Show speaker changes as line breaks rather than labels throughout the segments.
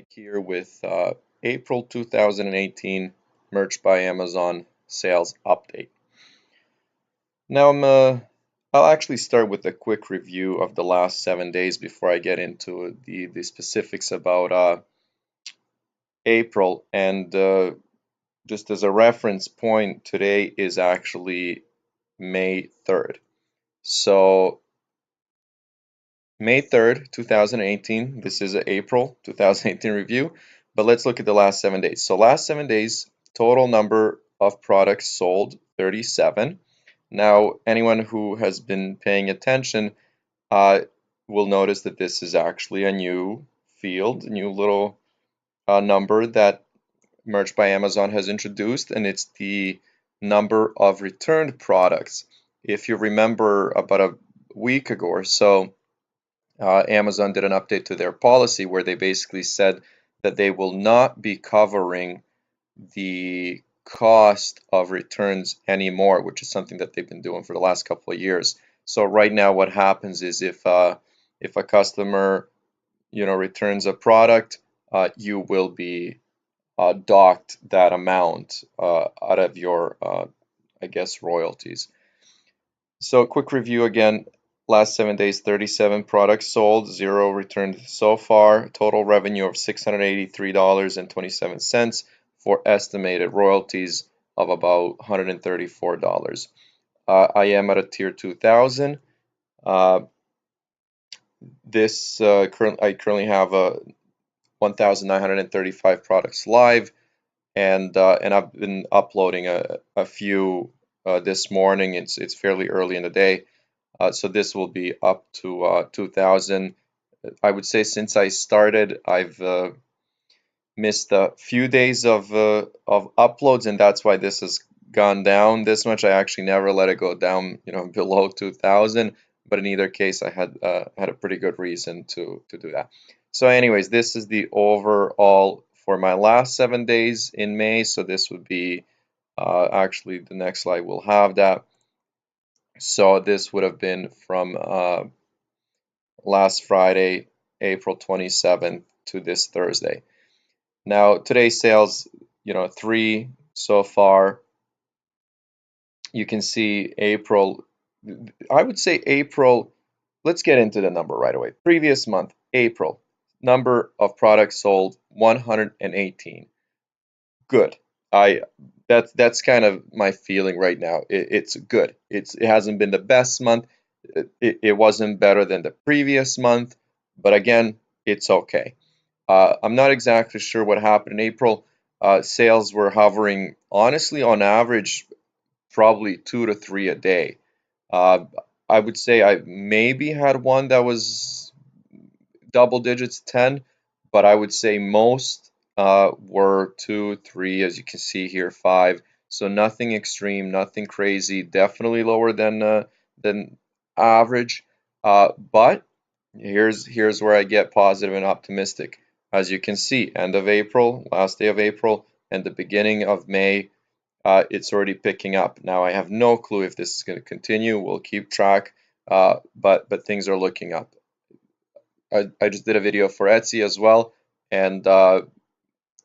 Here with April 2018 Merch by Amazon sales update. Now I'll actually start with a quick review of the last 7 days before I get into the specifics about April. And just as a reference point, today is actually May 3rd. So May 3rd, 2018, this is an April 2018 review, but let's look at the last 7 days. So last 7 days, total number of products sold, 37. Now, anyone who has been paying attention will notice that this is actually a new field, a new little number that Merch by Amazon has introduced, and it's the number of returned products. If you remember about a week ago or so, Amazon did an update to their policy where they basically said that they will not be covering the cost of returns anymore, which is something that they've been doing for the last couple of years. So right now, what happens is if a customer returns a product, you will be docked that amount out of your I guess royalties. So quick review again. Last 7 days, 37 products sold, 0 returned so far. Total revenue of $683.27 for estimated royalties of about $134. I am at a tier 2000. I currently have 1,935 products live, and I've been uploading a few this morning. It's fairly early in the day. So this will be up to 2000. I would say since I started, I've missed a few days of uploads, and that's why this has gone down this much. I actually never let it go down, below 2000. But in either case, I had a pretty good reason to do that. So, anyways, this is the overall for my last 7 days in May. So this would be actually the next slide will have that. So this would have been from last Friday, April 27th to this Thursday. Now today's sales, 3 so far. You can see April, I would say April, let's get into the number right away. Previous month, April, number of products sold, 118. Good. That's kind of my feeling right now. It's good. It hasn't been the best month. It wasn't better than the previous month, but again, it's okay. I'm not exactly sure what happened in April. Sales were hovering, honestly, on average, probably 2 to 3 a day. I would say I maybe had one that was double digits, 10, but I would say most were 2, 3, as you can see here, 5. So nothing extreme, nothing crazy. Definitely lower than average. But here's where I get positive and optimistic. As you can see, end of April, last day of April, and the beginning of May, it's already picking up. Now I have no clue if this is going to continue. We'll keep track, but things are looking up. I just did a video for Etsy as well, and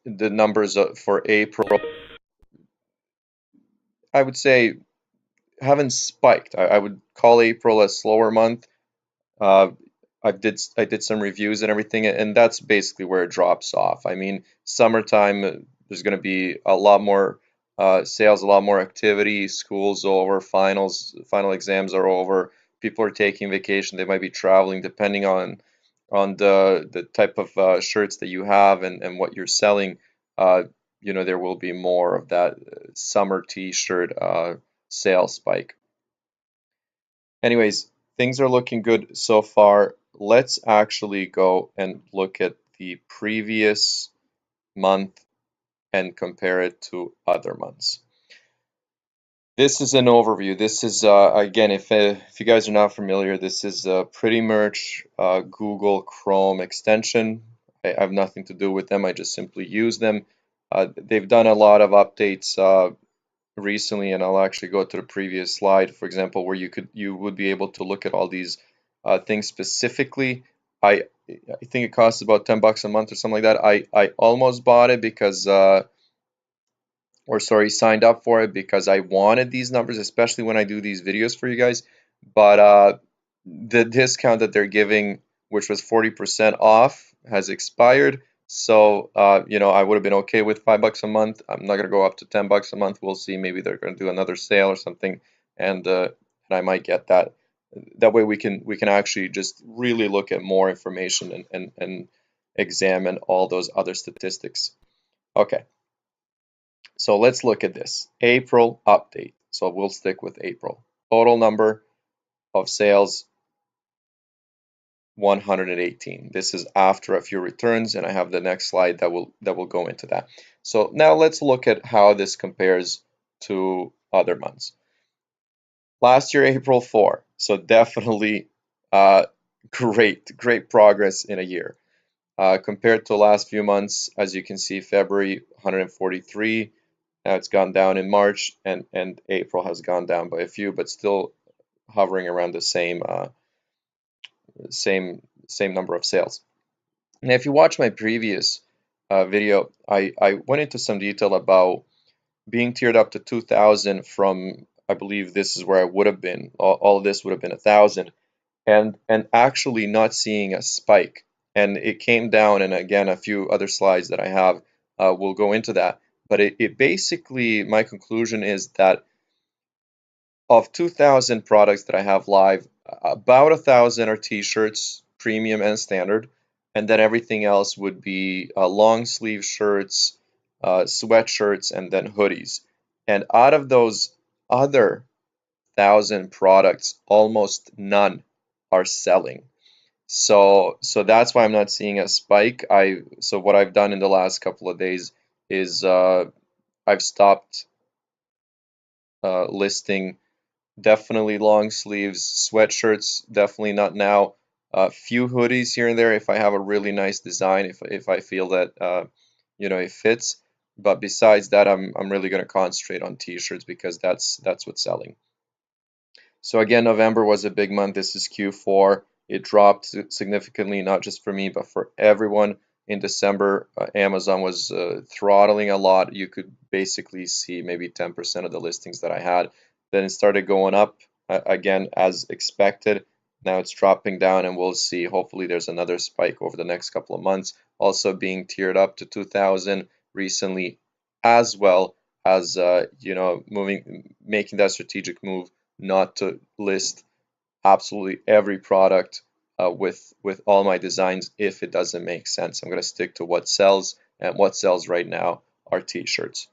the numbers for April, I would say, haven't spiked. I would call April a slower month. Uh, I did some reviews and everything, and that's basically where it drops off. I mean, summertime, there's going to be a lot more sales, a lot more activity. School's over, final exams are over. People are taking vacation. They might be traveling, depending on the type of shirts that you have and what you're selling. There will be more of that summer t-shirt sales spike. Anyways, things are looking good so far. Let's actually go and look at the previous month and compare it to other months. This is an overview. This is, again, if you guys are not familiar, this is Pretty Merch Google Chrome extension. I have nothing to do with them. I just simply use them. They've done a lot of updates recently, and I'll actually go to the previous slide, for example, where you would be able to look at all these things specifically. I I think it costs about $10 a month or something like that. I almost bought it because or sorry, signed up for it because I wanted these numbers, especially when I do these videos for you guys. But the discount that they're giving, which was 40% off, has expired. So you know, I would have been okay with $5 a month. I'm not gonna go up to $10 a month. We'll see. Maybe they're gonna do another sale or something, and I might get that. That way we can actually just really look at more information and examine all those other statistics. Okay. So let's look at this. April update. So we'll stick with April. Total number of sales 118. This is after a few returns, and I have the next slide that will go into that. So now let's look at how this compares to other months. Last year, April 4. So definitely great progress in a year. Compared to the last few months, as you can see, February 143. Now it's gone down in March, and April has gone down by a few, but still hovering around the same number of sales. Now, if you watch my previous video, I went into some detail about being tiered up to 2,000 from, I believe this is where I would have been. All of this would have been 1,000, and actually not seeing a spike. And it came down, and again, a few other slides that I have will go into that. But it basically, my conclusion is that of 2,000 products that I have live, about 1,000 are t-shirts, premium and standard, and then everything else would be long sleeve shirts, sweatshirts, and then hoodies. And out of those other 1,000 products, almost none are selling. So that's why I'm not seeing a spike. So what I've done in the last couple of days is I've stopped listing. Definitely long sleeves, sweatshirts, definitely not now. A few hoodies here and there if I have a really nice design, if I feel that you know, it fits. But besides that, I'm really going to concentrate on t-shirts because that's what's selling. So again, November was a big month. This is Q4. It dropped significantly, not just for me, but for everyone. In December, Amazon was throttling a lot. You could basically see maybe 10% of the listings that I had. Then it started going up again as expected. Now it's dropping down, and we'll see. Hopefully, there's another spike over the next couple of months. Also being tiered up to 2,000 recently, as well as you know, making that strategic move not to list absolutely every product with all my designs if it doesn't make sense. I'm going to stick to what sells, and what sells right now are t-shirts.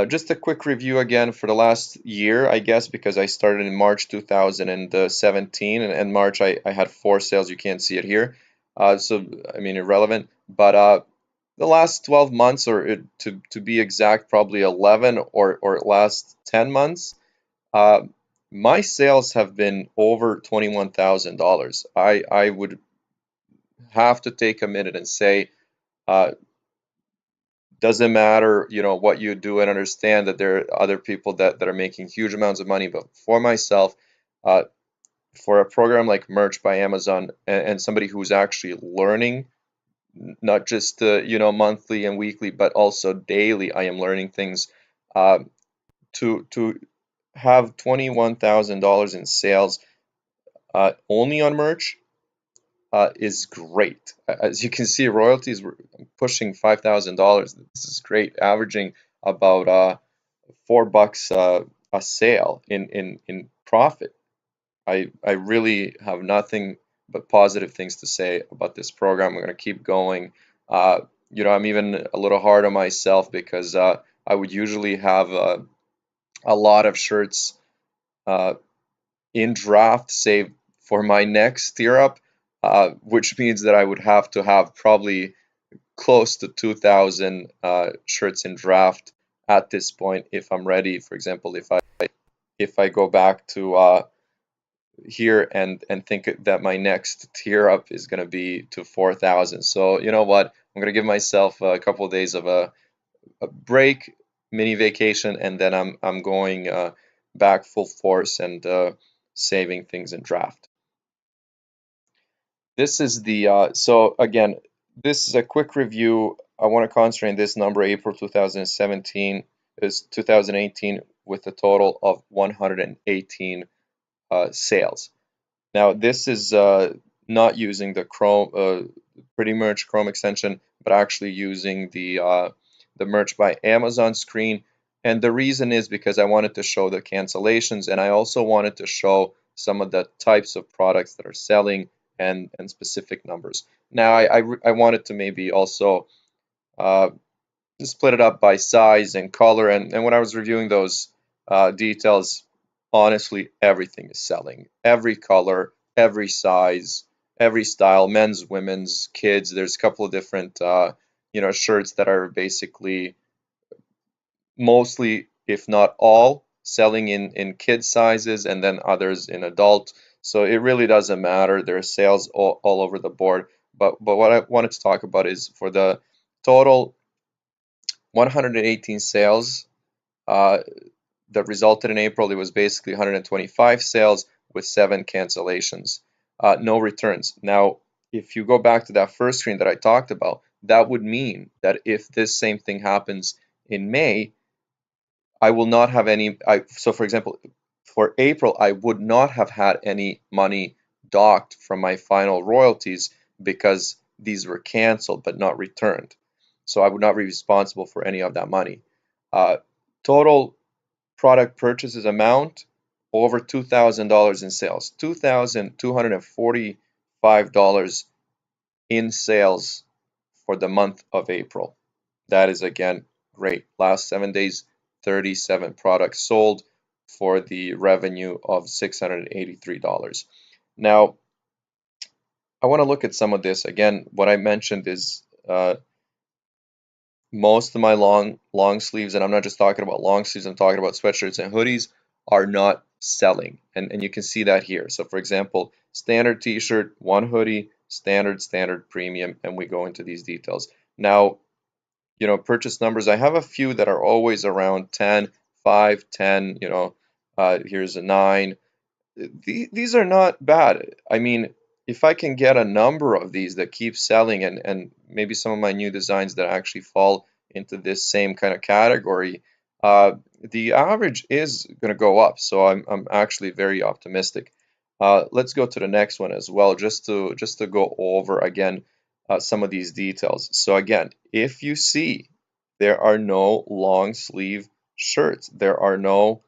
Just a quick review again for the last year, I guess, because I started in March 2017, and March I had 4 sales. You can't see it here, so I mean irrelevant. But the last 12 months, or to be exact, probably 11 or last 10 months, uh, my sales have been over $21,000. I would have to take a minute and say, uh, doesn't matter, you know, what you do, and understand that there are other people that are making huge amounts of money. But for myself, uh, for a program like Merch by Amazon, and somebody who's actually learning, not just you know, monthly and weekly, but also daily, I am learning things. Uh, to have $21,000 in sales only on merch is great. As you can see, royalties were pushing $5,000. This is great, averaging about $4 a sale in profit. I really have nothing but positive things to say about this program. I'm going to keep going. You know, I'm even a little hard on myself because I would usually have a lot of shirts uh, in draft saved for my next tier up, which means that I would have to have probably close to 2,000 shirts in draft at this point if I'm ready. For example, if I go back to here and think that my next tier up is going to be to 4,000. So you know what? I'm going to give myself a couple of days of a break, mini vacation, and then I'm going back full force and saving things in draft. This is the so again, this is a quick review. I want to concentrate on this number, April 2017 is 2018, with a total of 118 sales. Now this is not using the Chrome, Pretty Merch Chrome extension, but actually using the Merch by Amazon screen. And the reason is because I wanted to show the cancellations, and I also wanted to show some of the types of products that are selling and specific numbers. Now I wanted to maybe also uh, split it up by size and color, and when I was reviewing those details, honestly, everything is selling. Every color, every size, every style, men's, women's, kids. There's a couple of different shirts that are basically mostly, if not all, selling in kid sizes, and then others in adult. So it really doesn't matter. There are sales all over the board. But what I wanted to talk about is for the total 118 sales uh, that resulted in April. It was basically 125 sales with 7 cancellations, no returns. Now, if you go back to that first screen that I talked about, that would mean that if this same thing happens in May, I will not have any. So, for example, for April, I would not have had any money docked from my final royalties because these were canceled but not returned. So I would not be responsible for any of that money. Uh, Total product purchases amount over $2,000 in sales. $2,245 in sales for the month of April. That is again great. Last 7 days, 37 products sold for the revenue of $683. Now, I want to look at some of this. Again, what I mentioned is most of my long sleeves, and I'm not just talking about long sleeves, I'm talking about sweatshirts and hoodies, are not selling. And you can see that here. So for example, standard t-shirt, one hoodie, standard, premium, and we go into these details. Now, purchase numbers, I have a few that are always around 10, 5, 10, here's a 9. These are not bad. I mean, if I can get a number of these that keep selling, and maybe some of my new designs that actually fall into this same kind of category, the average is going to go up. So I'm actually very optimistic. Let's go to the next one as well, just to go over again some of these details. So again, if you see there are no long sleeve shirts, there are no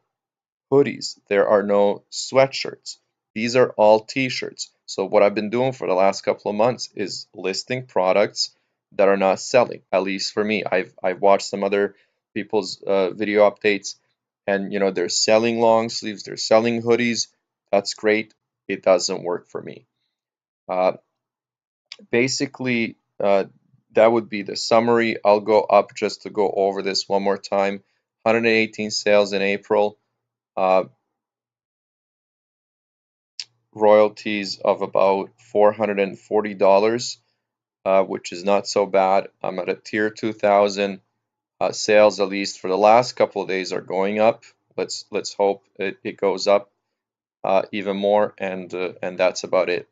hoodies. There are no sweatshirts. These are all t-shirts. So what I've been doing for the last couple of months is listing products that are not selling, at least for me. I've watched some other people's video updates, and they're selling long sleeves, they're selling hoodies. That's great. It doesn't work for me. Uh, Basically, that would be the summary. I'll go up just to go over this one more time. 118 sales in April. Uh, Royalties of about $440, which is not so bad. I'm at a tier 2000. Sales, at least for the last couple of days, are going up. Let's hope it goes up even more, and that's about it.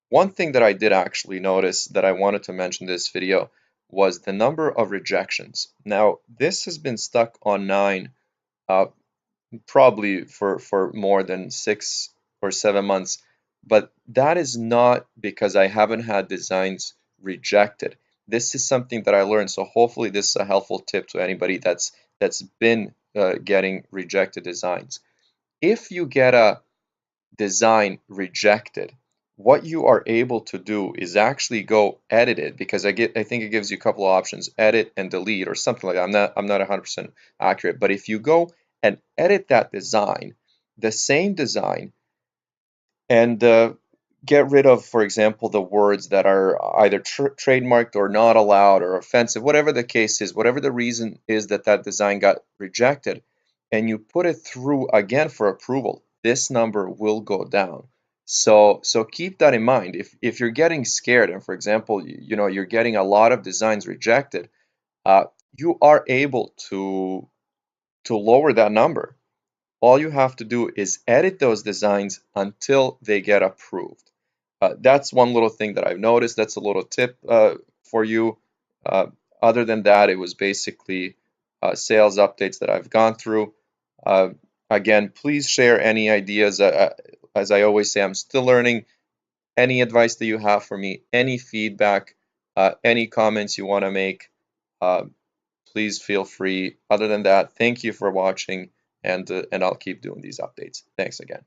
One thing that I did actually notice that I wanted to mention in this video was the number of rejections. Now, this has been stuck on 9 uh, probably for more than 6 or 7 months. But that is not because I haven't had designs rejected. This is something that I learned. So hopefully this is a helpful tip to anybody that's been getting rejected designs. If you get a design rejected, what you are able to do is actually go edit it, because I think it gives you a couple of options: edit and delete or something like that. I'm not 100% accurate, but if you go and edit that design, the same design, and get rid of, for example, the words that are either trademarked or not allowed or offensive, whatever the case is, whatever the reason is that that design got rejected, and you put it through again for approval, this number will go down. So keep that in mind. If you're getting scared, and for example, you're getting a lot of designs rejected, you are able to lower that number. All you have to do is edit those designs until they get approved. That's one little thing that I've noticed. That's a little tip for you. Uh, Other than that, it was basically sales updates that I've gone through. Uh, Again, please share any ideas. As I always say, I'm still learning. Any advice that you have for me, any feedback, any comments you want to make, uh, please feel free. Other than that, thank you for watching, and I'll keep doing these updates. Thanks again.